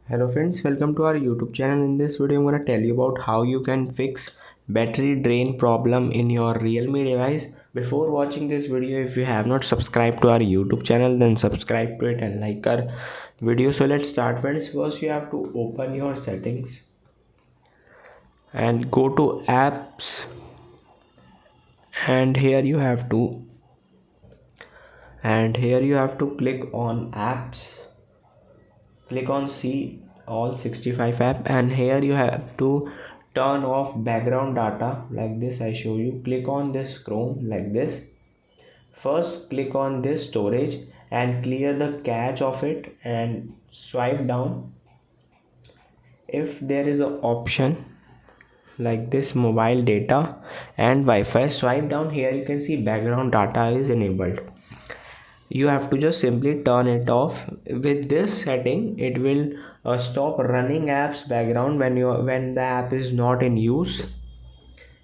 Hello friends, welcome to our YouTube channel. In this video I'm going to tell you about how you can fix battery drain problem in your Realme device. Before watching this video, if you have not subscribed to our YouTube channel, then subscribe to it and like our video. So let's start friends. First you have to open your settings and go to apps, and here you have to click on apps. Click on see all 65 app, and here you have to turn off background data like this. I show you. Click on this Chrome like this. First click on this storage and clear the cache of it and swipe down. If there is an option like this, mobile data and Wi-Fi, swipe down. Here you can see background data is enabled. You have to just simply turn it off. With this setting it will stop running apps background when the app is not in use.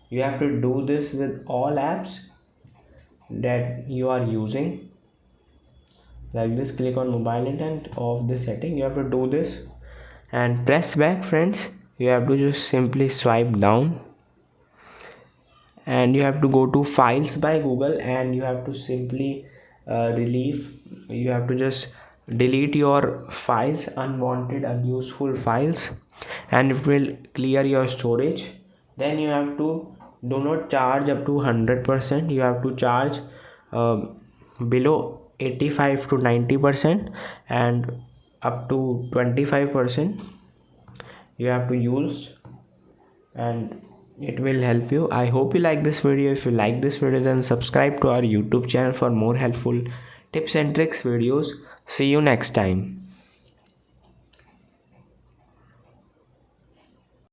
You have to do this with all apps that you are using like this. Click on mobile and off this setting. You have to do this and press back friends. You have to just simply swipe down and you have to go to files by Google, and you have to simply you have to just delete your files, unwanted unuseful files, and it will clear your storage. Then you have to do not charge up to 100%. You have to charge below 85 to 90% and up to 25% you have to use, and it will help you. I hope you like this video. If you like this video, then subscribe to our YouTube channel for more helpful tips and tricks videos. See you next time.